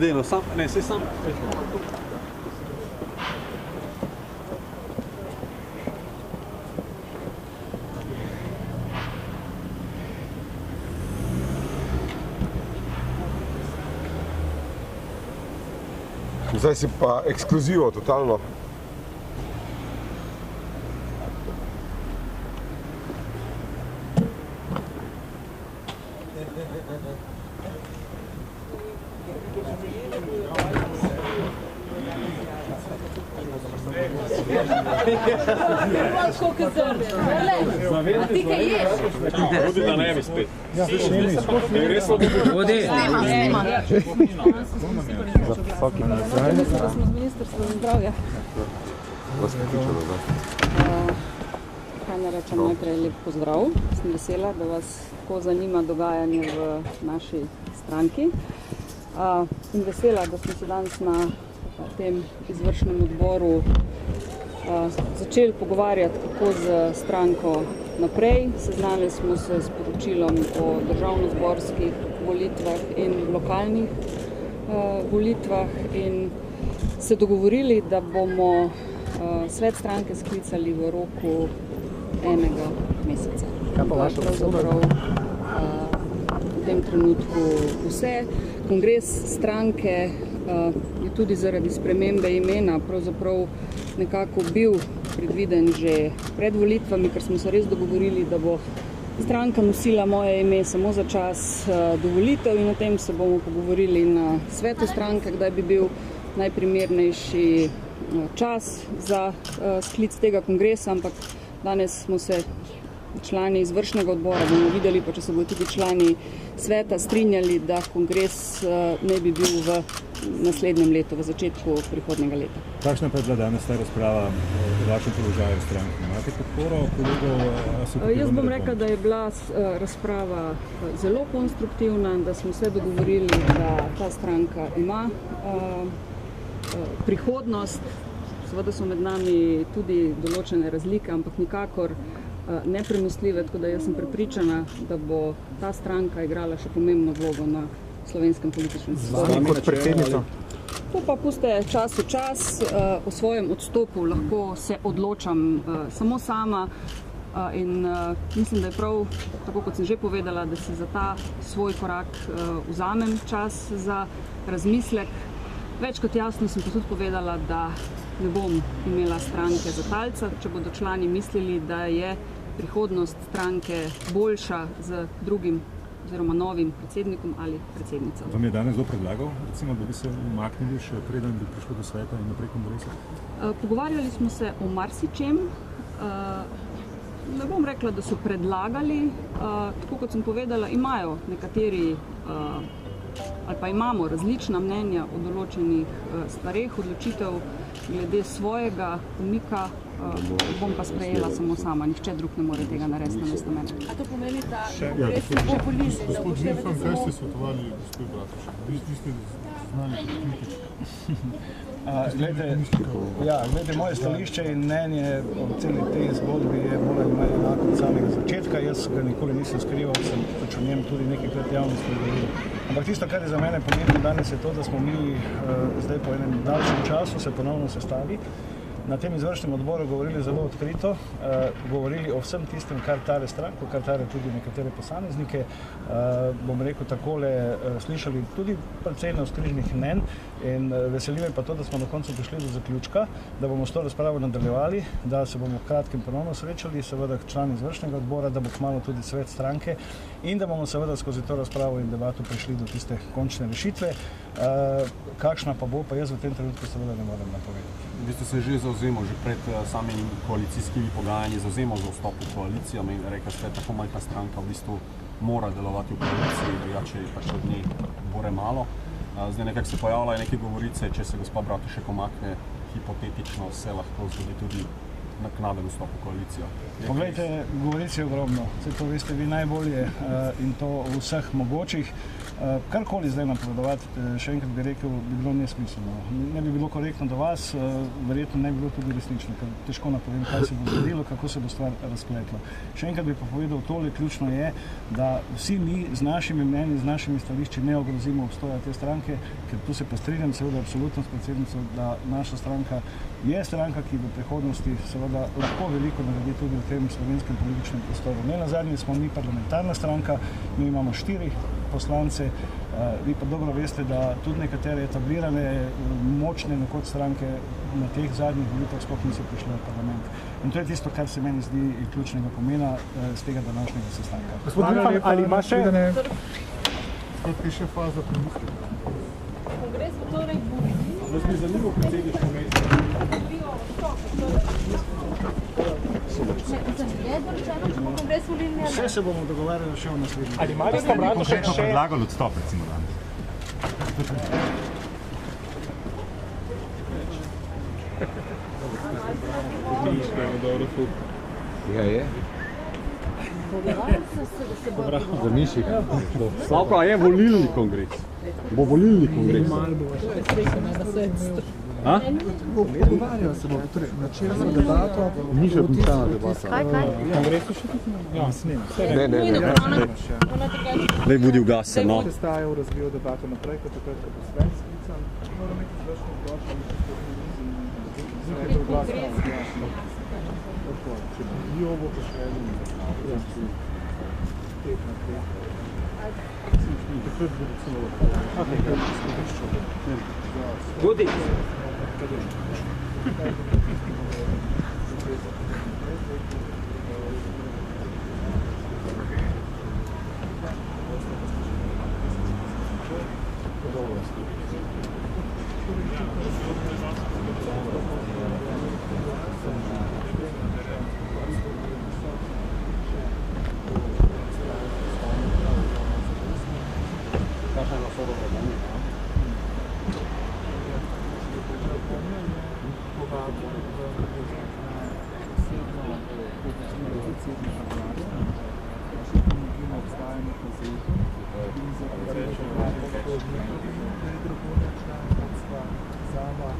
zdelo, ne, se sam. Zdaj si pa ekskluzivo, totalno. A ti kaj ješ? Vodi da ne bi spet. Vodi. Da smo z Ministrstva za zdravje. Kaj ne rečem, najprej lep pozdrav. Sem vesela, da vas tako zanima dogajanje v naši stranki. In vesela, da smo se danes na tem izvršnem odboru začeli pogovarjati, kako z stranko naprej. Seznanili smo se s poročilom o državnozborskih volitvah in lokalnih volitvah in se dogovorili, da bomo svet stranke sklicali v roku enega meseca. Kaj pa vaša pravzaprav v tem trenutku vse. Kongres stranke je tudi zaradi spremembe imena pravzaprav nekako bil predviden že pred volitvami, ker smo se res dogovorili, da bo stranka nosila moje ime samo za čas do volitev in o tem se bomo pogovorili na svetu stranke, kdaj bi bil najprimernejši čas za sklic tega kongresa, ampak danes smo se člani izvršnega odbora, bomo videli, pa če se bodo tudi člani sveta strinjali, da kongres ne bi bil v naslednjem letu, v začetku prihodnjega leta. Kakšna pa je bila danes ta razprava o vašem položaju v stranki? Imate podporo kolegov? Jaz bom rekla, da je bila razprava zelo konstruktivna, da smo se dogovorili, da ta stranka ima prihodnost. Seveda so med nami tudi določene razlike, ampak nikakor nepremostljive, tako da jaz sem prepričana, da bo ta stranka igrala še pomembno vlogo na slovenskem političnem sistemu. Kot predsednica? To pa puste čas v čas, o svojem odstopu lahko se odločam samo sama in mislim, da je prav, tako kot sem že povedala, da si za ta svoj korak vzamem čas za razmislek. Več kot jasno sem pa tudi povedala, da ne bom imela stranke za talca, če bodo člani mislili, da je prihodnost stranke boljša z drugim oziroma novim predsednikom ali predsednico. Vam je danes kdo predlagal, recimo, da bi se umaknili še preden bi prišlo do sveta in naprej kongresa? Pogovarjali smo se o marsičem. Ne bom rekla, da so predlagali. Tako kot sem povedala, imajo nekateri ali pa imamo različna mnenja o določenih stvareh, odločitev glede svojega umika bom pa sprejela samo sama, nihče drug ne more tega narediti namesto mene. A to pomeni, da kongres ne bo političen, da upoštevate samo... Kaj ste svetovali gospod Bratušek? Vi ste znali Glede, moje stališče in mnenje o celi tej zgodbi je bolj ali manj enako od samega začetka. Jaz ga nikoli nisem skrival, sem pač o njem tudi nekajkrat javnosti govoril. Ampak tisto, kar je za mene pomembno danes, je to, da smo mi zdaj po enem daljšem času se ponovno sestali. Na tem izvršnem odboru govorili zelo odkrito, govorili o vsem tistem, kar tare stranko, kar tare tudi nekatere posameznike, bom rekel takole, slišali tudi precej navzkrižnih mnenj in veseli me pa to, da smo na koncu prišli do zaključka, da bomo s to razpravo nadaljevali, da se bomo v kratkem ponovno srečali, seveda člani izvršnega odbora, da bo kmalu tudi svet stranke in da bomo seveda skozi to razpravo in debato prišli do tiste končne rešitve. Kakšna pa bo, pa jaz v tem trenutku seveda ne morem napovedati. Vi ste se že zavzemal, že pred samimi koalicijskimi pogajanji, zavzemal za vstop v koalicijo in rekel ste, tako majhna stranka v bistvu mora delovati v koaliciji, drugače je pač od nje bore malo. Zdaj nekako se pojavljajo neke govorice, če se gospa Bratušek umakne, hipotetično se lahko zgodi tudi naknaden vstop v koalicijo. Poglejte, govoric je ogromno, to veste vi najbolje in to v vseh mogočih. Karkoli zdaj napovedovati, še enkrat bi rekel, bi bilo nesmiselno. Ne bi bilo korektno do vas, verjetno ne bi bilo tudi resnično, ker težko napovem, kaj se bo zgodilo, kako se bo stvar razpletla. Še enkrat bi pa povedal, tole ključno je, da vsi mi z našimi mnenji, z našimi stališči ne ogrozimo obstoja te stranke, ker tu se pa strinjam seveda absolutno s predsednico, da naša stranka je stranka, ki v prihodnosti seveda lahko veliko naredi tudi v tem slovenskem političnem prostoru. Ne nazadnje smo mi parlamentarna stranka, mi imamo 4 poslance, vi pa dobro veste, da tudi nekatere etablirane, močne nekoč stranke na teh zadnjih volitvah sploh niso prišle v parlament. In to je tisto, kar se meni zdi ključnega pomena z tega današnjega sestanka. Gospod Vilfan, ali ima še? Kot piše faza premisleka. Kongres bo torej volilni. Jaz bi zanimivo predsedniško mesto. Vse se bomo dogovarjali še v naslednjem. Ali Marjana Bratušek še? Predlagali odstop, recimo danes. Ja, je. Za miših. Slavko, a je volilni kongres? Bo volilni kongres? A? Pogovarjajo se bomo, torej načela za debato. Ni še končana debata. V kongresu še tudi? Ja, Ne. Daj budi ugase, no. Sestajo, razvijo debato naprej, kot takrat, ko bo svet sklican. Moramo imeti izvršno odločbo, da se to nekaj druglasno. Če bi jo bo pošljeli, pet na pet. Takrat bo celo Gudi! Zama,